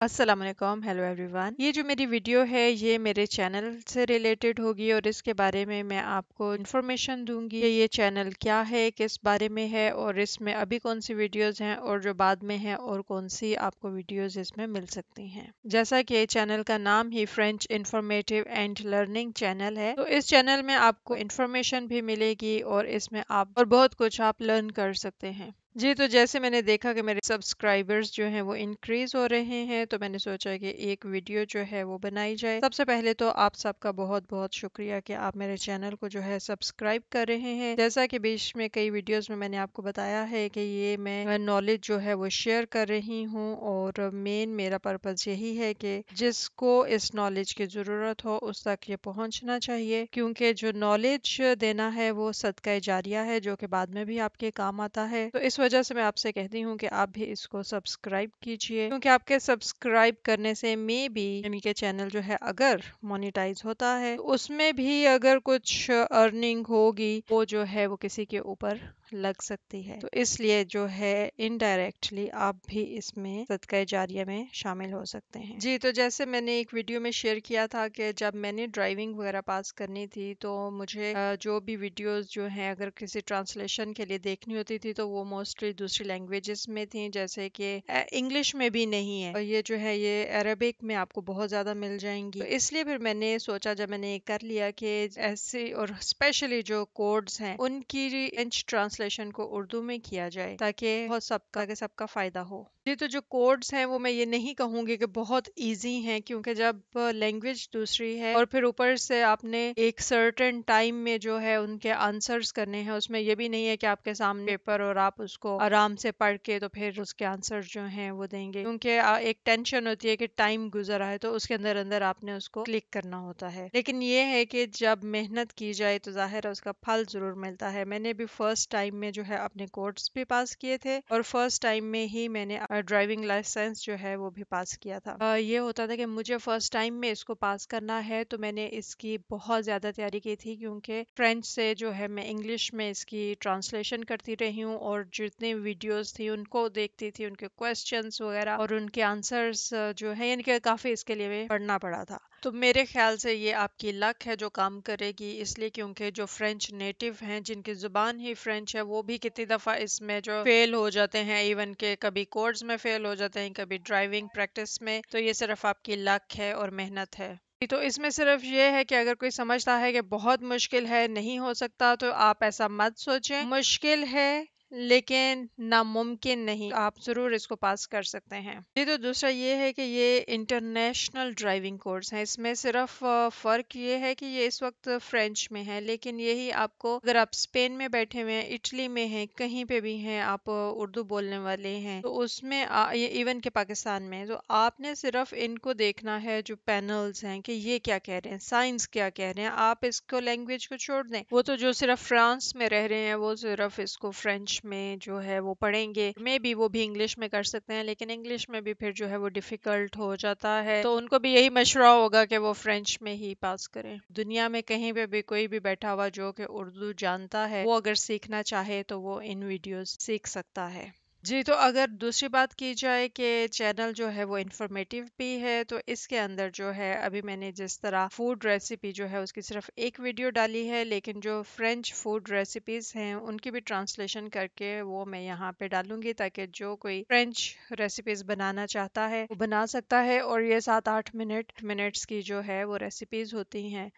अस्सलाम वालेकुम, hello everyone. ये जो मेरी वीडियो है ये मेरे चैनल से रिलेटेड होगी और इसके बारे में मैं आपको इन्फॉर्मेशन दूंगी कि ये चैनल क्या है, किस बारे में है और इसमें अभी कौन सी वीडियोस हैं और जो बाद में है और कौन सी आपको वीडियोस इसमें मिल सकती हैं। जैसा कि चैनल का नाम ही French informative and learning channel है, तो इस चैनल में आपको इन्फॉर्मेशन भी मिलेगी और इसमें आप और बहुत कुछ आप लर्न कर सकते हैं। जी, तो जैसे मैंने देखा कि मेरे सब्सक्राइबर्स जो हैं वो इंक्रीज हो रहे हैं, तो मैंने सोचा कि एक वीडियो जो है वो बनाई जाए। सबसे पहले तो आप सबका बहुत बहुत शुक्रिया कि आप मेरे चैनल को जो है सब्सक्राइब कर रहे हैं। जैसा कि बीच में कई वीडियोस में मैंने आपको बताया है कि ये मैं नॉलेज जो है वो शेयर कर रही हूँ और मेन मेरा पर्पज़ यही है कि जिसको इस नॉलेज की ज़रूरत हो उस तक ये पहुँचना चाहिए, क्योंकि जो नॉलेज देना है वो सदका जारिया है जो कि बाद में भी आपके काम आता है। तो इस वजह से मैं आपसे कहती हूँ कि आप भी इसको सब्सक्राइब कीजिए, क्योंकि आपके सब्सक्राइब करने से मे बी यानी कि चैनल जो है अगर मोनेटाइज होता है तो उसमें भी अगर कुछ अर्निंग होगी वो जो है वो किसी के ऊपर लग सकती है। तो इसलिए जो है इनडायरेक्टली आप भी इसमें सदका जारिया में शामिल हो सकते हैं। जी, तो जैसे मैंने एक वीडियो में शेयर किया था कि जब मैंने ड्राइविंग वगैरह पास करनी थी तो मुझे जो भी वीडियोस जो हैं अगर किसी ट्रांसलेशन के लिए देखनी होती थी तो वो मोस्टली दूसरी लैंग्वेजेस में थी, जैसे कि इंग्लिश में भी नहीं है और ये जो है ये अरबिक में आपको बहुत ज़्यादा मिल जाएंगी। तो इसलिए फिर मैंने सोचा, जब मैंने ये कर लिया कि ऐसे और स्पेशली जो कोड्स हैं उनकी फ्रेंच ट्रांसलेशन को उर्दू में किया जाए ताकि बहुत सबका फ़ायदा हो। जी, तो जो कोड्स हैं वो मैं ये नहीं कहूँगी कि बहुत इजी हैं, क्योंकि जब लैंग्वेज दूसरी है और फिर ऊपर से आपने एक सर्टेन टाइम में जो है उनके आंसर्स करने हैं, उसमें ये भी नहीं है कि आपके सामने पेपर और आप उसको आराम से पढ़ के तो फिर उसके आंसर्स जो हैं वो देंगे, क्योंकि एक टेंशन होती है कि टाइम गुजरा है तो उसके अंदर अंदर आपने उसको क्लिक करना होता है। लेकिन ये है कि जब मेहनत की जाए तो जाहिर है उसका फल जरूर मिलता है। मैंने भी फर्स्ट टाइम में जो है अपने कोर्स भी पास किए थे और फर्स्ट टाइम में ही मैंने ड्राइविंग लाइसेंस जो है वो भी पास किया था। ये होता था कि मुझे फर्स्ट टाइम में इसको पास करना है, तो मैंने इसकी बहुत ज़्यादा तैयारी की थी, क्योंकि फ्रेंच से जो है मैं इंग्लिश में इसकी ट्रांसलेशन करती रही हूँ और जितने वीडियोस थी उनको देखती थी, उनके क्वेश्चंस वगैरह और उनके आंसर्स जो है यानी कि काफ़ी इसके लिए पढ़ना पड़ा था। तो मेरे ख्याल से ये आपकी लक है जो काम करेगी, इसलिए क्योंकि जो फ्रेंच नेटिव हैं जिनकी ज़ुबान ही फ्रेंच है वो भी कितनी दफ़ा इसमें जो फेल हो जाते हैं, इवन के कभी कोर्स में फेल हो जाते हैं, कभी ड्राइविंग प्रैक्टिस में। तो ये सिर्फ आपकी लक है और मेहनत है। तो इसमें सिर्फ ये है कि अगर कोई समझता है कि बहुत मुश्किल है, नहीं हो सकता, तो आप ऐसा मत सोचें। मुश्किल है लेकिन नामुमकिन नहीं, आप जरूर इसको पास कर सकते हैं। ये तो दूसरा ये है कि ये इंटरनेशनल ड्राइविंग कोर्स है। इसमें सिर्फ फर्क ये है कि ये इस वक्त फ्रेंच में है, लेकिन यही आपको अगर आप स्पेन में बैठे हुए हैं, इटली में हैं, कहीं पे भी हैं, आप उर्दू बोलने वाले हैं, तो उसमें ये इवन के पाकिस्तान में, तो आपने सिर्फ इनको देखना है जो पैनल्स हैं कि ये क्या कह रहे हैं, साइंस क्या कह रहे हैं। आप इसको लैंग्वेज को छोड़ दें, वो तो जो सिर्फ फ्रांस में रह रहे हैं वो सिर्फ इसको फ्रेंच में जो है वो पढ़ेंगे। मे बी वो भी इंग्लिश में कर सकते हैं, लेकिन इंग्लिश में भी फिर जो है वो डिफिकल्ट हो जाता है, तो उनको भी यही मशवरा होगा कि वो फ्रेंच में ही पास करें। दुनिया में कहीं पे भी कोई भी बैठा हुआ जो कि उर्दू जानता है वो अगर सीखना चाहे तो वो इन वीडियोस सीख सकता है। जी, तो अगर दूसरी बात की जाए कि चैनल जो है वो इंफॉर्मेटिव भी है, तो इसके अंदर जो है अभी मैंने जिस तरह फूड रेसिपी जो है उसकी सिर्फ एक वीडियो डाली है, लेकिन जो फ्रेंच फूड रेसिपीज हैं उनकी भी ट्रांसलेशन करके वो मैं यहाँ पे डालूंगी, ताकि जो कोई फ्रेंच रेसिपीज बनाना चाहता है वो बना सकता है। और ये 7-8 मिनट्स की जो है वो रेसिपीज होती हैं,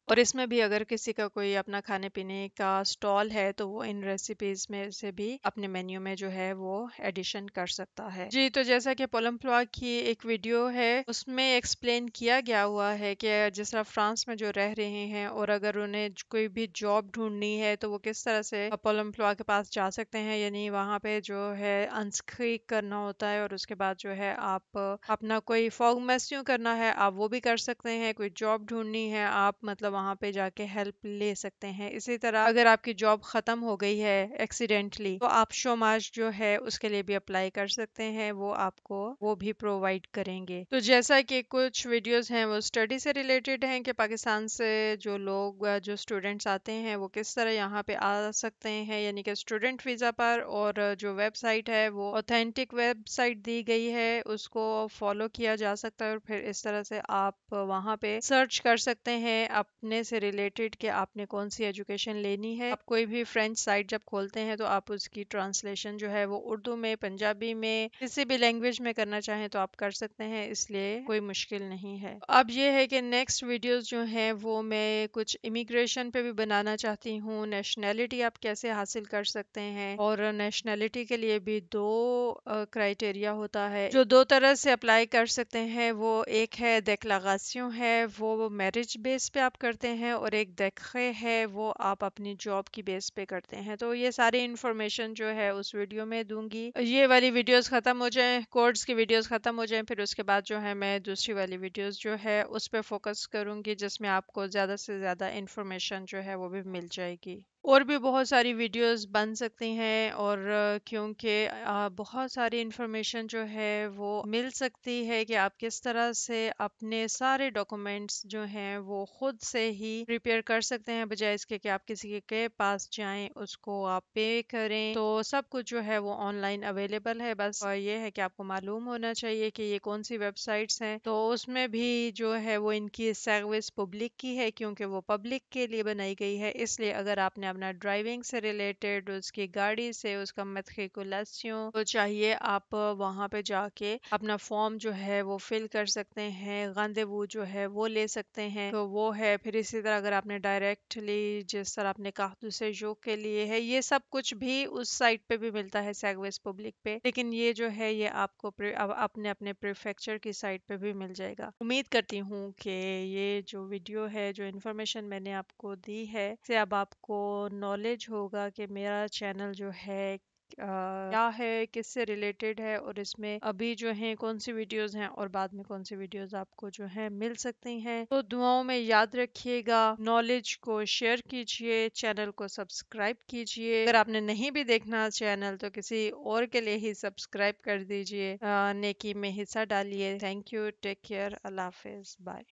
और इसमें भी अगर किसी का कोई अपना खाने पीने का स्टॉल है तो वो इन रेसिपीज में से भी अपने मेन्यू में जो है वो एडिशन कर सकता है। जी, तो जैसा कि पोलमप्लॉ की एक वीडियो है उसमें एक्सप्लेन किया गया हुआ है कि जिस तरह फ्रांस में जो रह रहे हैं और अगर उन्हें कोई भी जॉब ढूंढनी है तो वो किस तरह से पोलमप्लॉ के पास जा सकते हैं, यानी वहाँ पे जो है अनस्क्रीक करना होता है और उसके बाद जो है आप अपना कोई फॉर्मेस्यू करना है आप वो भी कर सकते हैं। कोई जॉब ढूंढनी है आप मतलब वहाँ पे जाके हेल्प ले सकते हैं। इसी तरह अगर आपकी जॉब ख़त्म हो गई है एक्सीडेंटली, तो आप शोमाज जो है उसके लिए भी अप्लाई कर सकते हैं, वो आपको वो भी प्रोवाइड करेंगे। तो जैसा कि कुछ वीडियोस हैं वो स्टडी से रिलेटेड हैं कि पाकिस्तान से जो लोग जो स्टूडेंट्स आते हैं वो किस तरह यहाँ पे आ सकते हैं, यानी कि स्टूडेंट वीज़ा पर। और जो वेबसाइट है वो ऑथेंटिक वेबसाइट दी गई है, उसको फॉलो किया जा सकता है और फिर इस तरह से आप वहाँ पे सर्च कर सकते हैं अपने से रिलेटेड कि आपने कौन सी एजुकेशन लेनी है। आप कोई भी फ्रेंच साइट जब खोलते हैं तो आप उसकी ट्रांसलेशन जो है वो उर्दू में, पंजाबी में, किसी भी लैंग्वेज में करना चाहें तो आप कर सकते हैं, इसलिए कोई मुश्किल नहीं है। अब ये है कि नेक्स्ट वीडियोस जो हैं वो मैं कुछ इमिग्रेशन पे भी बनाना चाहती हूँ, नेशनैलिटी आप कैसे हासिल कर सकते हैं। और नेशनैलिटी के लिए भी दो क्राइटेरिया होता है जो दो तरह से अप्लाई कर सकते हैं। वो एक है देखलागासियों है, वो मैरिज बेस पे आप करते हैं, और एक देखे है वो आप अपनी जॉब की बेस पे करते हैं। तो ये सारी इंफॉर्मेशन जो है उस वीडियो में दूंगी। ये वाली वीडियोस खत्म हो जाएं, कोर्स की वीडियोस खत्म हो जाएं, फिर उसके बाद जो है मैं दूसरी वाली वीडियोस जो है उस पर फोकस करूंगी, जिसमें आपको ज़्यादा से ज़्यादा इंफॉर्मेशन जो है वो भी मिल जाएगी। और भी बहुत सारी वीडियोस बन सकती हैं, और क्योंकि बहुत सारी इंफॉर्मेशन जो है वो मिल सकती है कि आप किस तरह से अपने सारे डॉक्यूमेंट्स जो हैं वो खुद से ही प्रिपेयर कर सकते हैं, बजाय इसके कि आप किसी के पास जाएं, उसको आप पे करें। तो सब कुछ जो है वो ऑनलाइन अवेलेबल है। बस ये है कि आपको मालूम होना चाहिए कि ये कौन सी वेबसाइट्स हैं। तो उसमें भी जो है वो इनकी सर्विस पब्लिक की है, क्योंकि वो पब्लिक के लिए बनाई गई है। इसलिए अगर आपने अपना ड्राइविंग से रिलेटेड, उसकी गाड़ी से, उसका मैट्रिकुलेशन तो चाहिए, आप वहाँ पे जाके अपना फॉर्म जो है वो फिल कर सकते हैं, गांधेबू जो है वो ले सकते हैं, तो वो है। फिर इसी तरह अगर आपने डायरेक्टली, जिस तरह आपने कहा दूसरे जॉब के लिए है, ये सब कुछ भी उस साइट पे भी मिलता है सेगवेस पब्लिक पे, लेकिन ये जो है ये आपको अपने अपने प्रीफेक्चर की साइट पे भी मिल जाएगा। उम्मीद करती हूँ कि ये जो वीडियो है, जो इन्फॉर्मेशन मैंने आपको दी है, से अब आपको नॉलेज होगा कि मेरा चैनल जो है क्या है, किससे रिलेटेड है, और इसमें अभी जो है कौन सी वीडियोस हैं और बाद में कौन सी वीडियोस आपको जो है मिल सकती हैं। तो दुआओं में याद रखिएगा, नॉलेज को शेयर कीजिए, चैनल को सब्सक्राइब कीजिए। अगर आपने नहीं भी देखना चैनल तो किसी और के लिए ही सब्सक्राइब कर दीजिए, नेकी में हिस्सा डालिए। थैंक यू, टेक केयर, अल्लाह हाफिज, बाय।